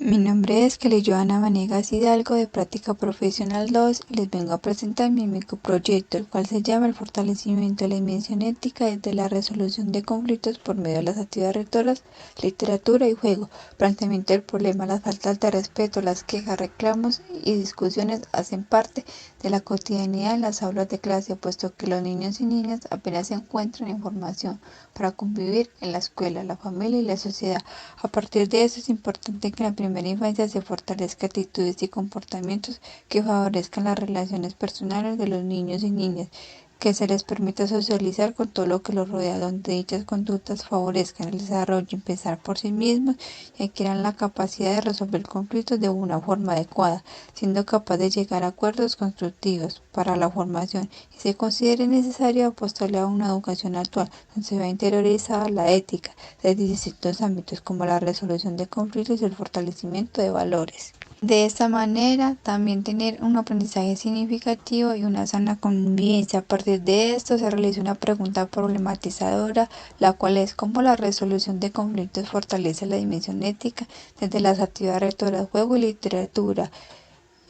Mi nombre es Kelly Joana Vanegas Hidalgo de Práctica Profesional 2 y les vengo a presentar mi microproyecto, el cual se llama el fortalecimiento de la dimensión ética desde la resolución de conflictos por medio de las actividades rectoras, literatura y juego, planteamiento del problema. Las faltas de respeto, las quejas, reclamos y discusiones hacen parte de la cotidianidad en las aulas de clase, puesto que los niños y niñas apenas se encuentran información para convivir en la escuela, la familia y la sociedad. A partir de eso es importante que en la primera infancia se fortalezcan actitudes y comportamientos que favorezcan las relaciones personales de los niños y niñas, que se les permita socializar con todo lo que los rodea, donde dichas conductas favorezcan el desarrollo y pensar por sí mismos y adquieran la capacidad de resolver conflictos de una forma adecuada, siendo capaz de llegar a acuerdos constructivos para la formación y se considere necesario apostarle a una educación actual donde se vea interiorizada la ética de distintos ámbitos como la resolución de conflictos y el fortalecimiento de valores. De esta manera, también tener un aprendizaje significativo y una sana convivencia. A partir de esto, se realiza una pregunta problematizadora, la cual es cómo la resolución de conflictos fortalece la dimensión ética desde las actividades rectoras, juego y literatura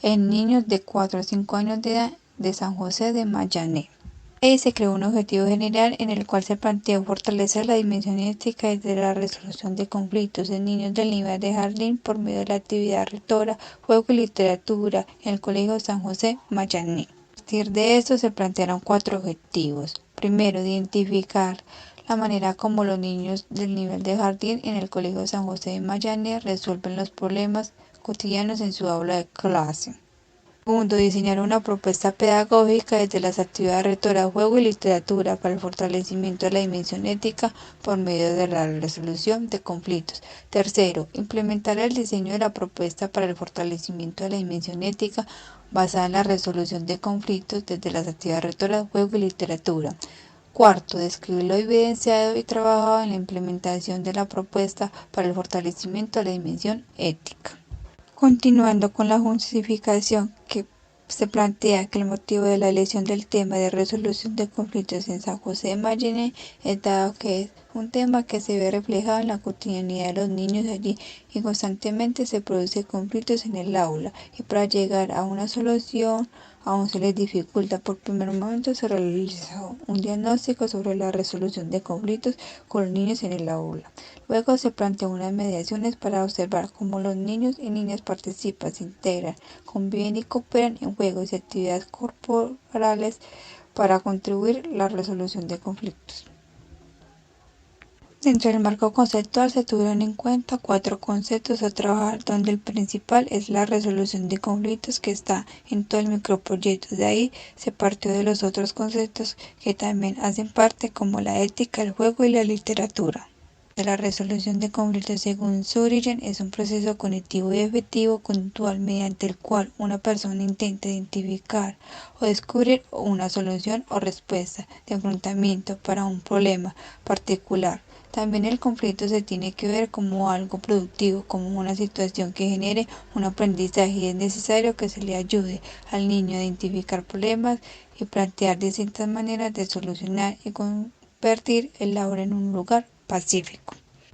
en niños de 4 a 5 años de edad de San José de Magallanes. Y se creó un objetivo general en el cual se planteó fortalecer la dimensión ética desde la resolución de conflictos en niños del nivel de jardín por medio de la actividad rectora, juego y literatura en el Colegio San José Magallanes. A partir de esto se plantearon 4 objetivos. Primero, identificar la manera como los niños del nivel de jardín en el Colegio San José de Magallanes resuelven los problemas cotidianos en su aula de clase. Segundo, diseñar una propuesta pedagógica desde las actividades rectoras, juego y literatura para el fortalecimiento de la dimensión ética por medio de la resolución de conflictos. Tercero, implementar el diseño de la propuesta para el fortalecimiento de la dimensión ética basada en la resolución de conflictos desde las actividades rectoras, juego y literatura. Cuarto, describir lo evidenciado y trabajado en la implementación de la propuesta para el fortalecimiento de la dimensión ética. Continuando con la justificación que se plantea que el motivo de la elección del tema de resolución de conflictos en San José de Magallanes es dado que es un tema que se ve reflejado en la cotidianidad de los niños allí y constantemente se producen conflictos en el aula y para llegar a una solución aún se les dificulta. Por primer momento se realizó un diagnóstico sobre la resolución de conflictos con los niños en el aula. Luego se planteó unas mediaciones para observar cómo los niños y niñas participan, se integran, conviven y cooperan en juegos y actividades corporales para contribuir a la resolución de conflictos. Dentro del marco conceptual se tuvieron en cuenta 4 conceptos a trabajar, donde el principal es la resolución de conflictos que está en todo el microproyecto. De ahí se partió de los otros conceptos que también hacen parte, como la ética, el juego y la literatura. La resolución de conflictos, según su origen, es un proceso cognitivo y afectivo conductual mediante el cual una persona intenta identificar o descubrir una solución o respuesta de enfrentamiento para un problema particular. También el conflicto se tiene que ver como algo productivo, como una situación que genere un aprendizaje y es necesario que se le ayude al niño a identificar problemas y plantear distintas maneras de solucionar y convertir el aula en un lugar pacífico.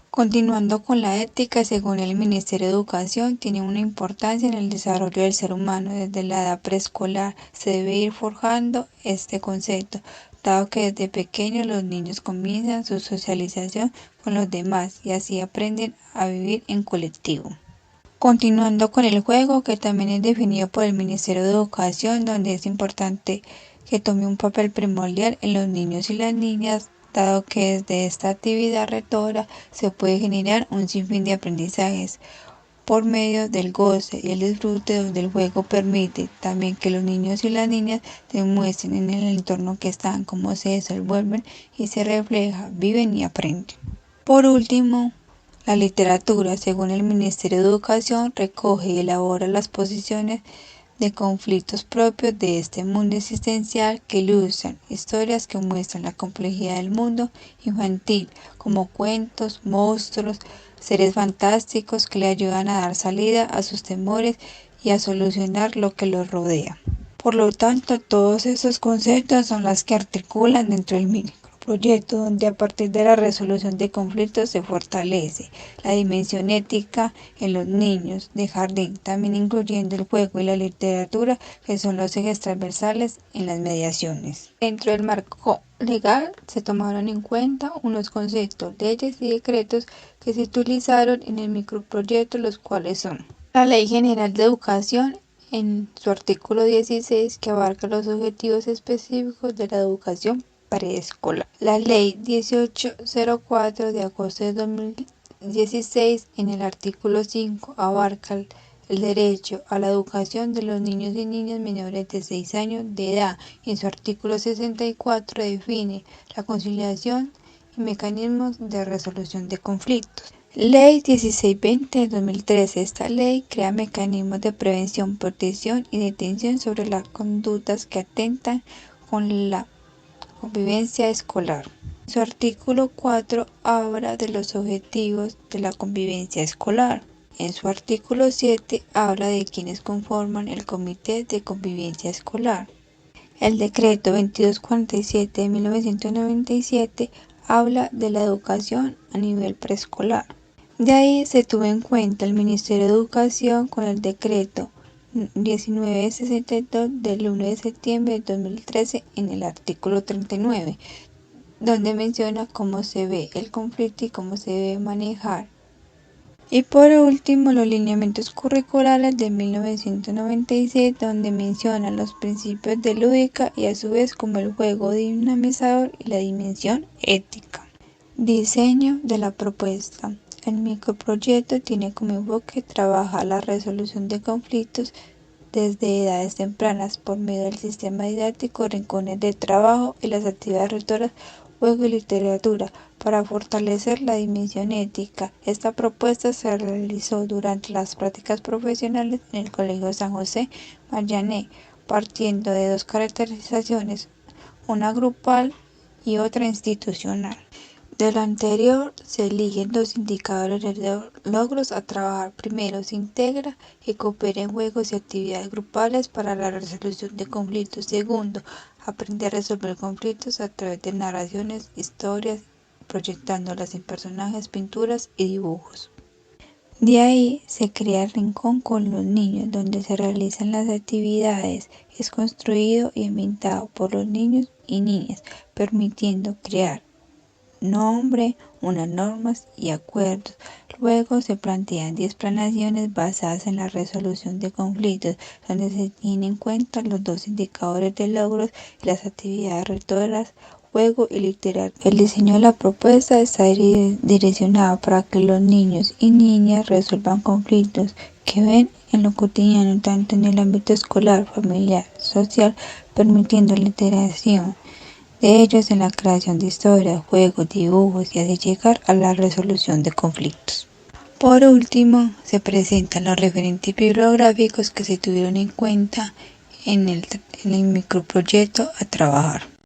Continuando con la ética, según el Ministerio de Educación, tiene una importancia en el desarrollo del ser humano. Desde la edad preescolar se debe ir forjando este concepto, dado que desde pequeños los niños comienzan su socialización con los demás y así aprenden a vivir en colectivo. Continuando con el juego, que también es definido por el Ministerio de Educación, donde es importante que tome un papel primordial en los niños y las niñas, dado que desde esta actividad rectora se puede generar un sinfín de aprendizajes por medio del goce y el disfrute, donde el juego permite también que los niños y las niñas demuestren en el entorno que están, cómo se desenvuelven y se refleja, viven y aprenden. Por último, la literatura, según el Ministerio de Educación, recoge y elabora las posiciones de conflictos propios de este mundo existencial que ilustran historias que muestran la complejidad del mundo infantil, como cuentos, monstruos, seres fantásticos que le ayudan a dar salida a sus temores y a solucionar lo que los rodea. Por lo tanto, todos esos conceptos son los que articulan dentro del microproyecto microproyecto, donde a partir de la resolución de conflictos se fortalece la dimensión ética en los niños de jardín, también incluyendo el juego y la literatura, que son los ejes transversales en las mediaciones. Dentro del marco legal se tomaron en cuenta unos conceptos, leyes y decretos que se utilizaron en el microproyecto, los cuales son la Ley General de Educación en su artículo 16, que abarca los objetivos específicos de la educación preescolar. La Ley 1804 de agosto de 2016, en el artículo 5, abarca el derecho a la educación de los niños y niñas menores de 6 años de edad, y en su artículo 64 define la conciliación y mecanismos de resolución de conflictos. Ley 1620 de 2013. Esta ley crea mecanismos de prevención, protección y detención sobre las conductas que atentan con la convivencia escolar. Su artículo 4 habla de los objetivos de la convivencia escolar. En su artículo 7 habla de quienes conforman el Comité de Convivencia Escolar. El decreto 2247 de 1997 habla de la educación a nivel preescolar. De ahí se tuvo en cuenta el Ministerio de Educación con el decreto 1962 del 1 de septiembre de 2013 en el artículo 39, donde menciona cómo se ve el conflicto y cómo se debe manejar. Y por último, los lineamientos curriculares de 1996, donde menciona los principios de lúdica y a su vez como el juego dinamizador y la dimensión ética. Diseño de la propuesta. El microproyecto tiene como enfoque trabajar la resolución de conflictos desde edades tempranas por medio del sistema didáctico, rincones de trabajo y las actividades rectoras, juego y literatura, para fortalecer la dimensión ética. Esta propuesta se realizó durante las prácticas profesionales en el Colegio San José Marianné, partiendo de dos caracterizaciones, una grupal y otra institucional. De lo anterior, se eligen dos indicadores de logros a trabajar. Primero, se integra y coopera en juegos y actividades grupales para la resolución de conflictos. Segundo, aprende a resolver conflictos a través de narraciones, historias, proyectándolas en personajes, pinturas y dibujos. De ahí se crea el rincón con los niños, donde se realizan las actividades. Es construido y ambientado por los niños y niñas, permitiendo crear nombre, unas normas y acuerdos. Luego se plantean 10 planeaciones basadas en la resolución de conflictos, donde se tienen en cuenta los dos indicadores de logros y las actividades rectoras, juego y literatura. El diseño de la propuesta está direccionado para que los niños y niñas resuelvan conflictos que ven en lo cotidiano, tanto en el ámbito escolar, familiar, social, permitiendo la interacción de ellos en la creación de historias, juegos, dibujos y así llegar a la resolución de conflictos. Por último, se presentan los referentes bibliográficos que se tuvieron en cuenta en el microproyecto a trabajar.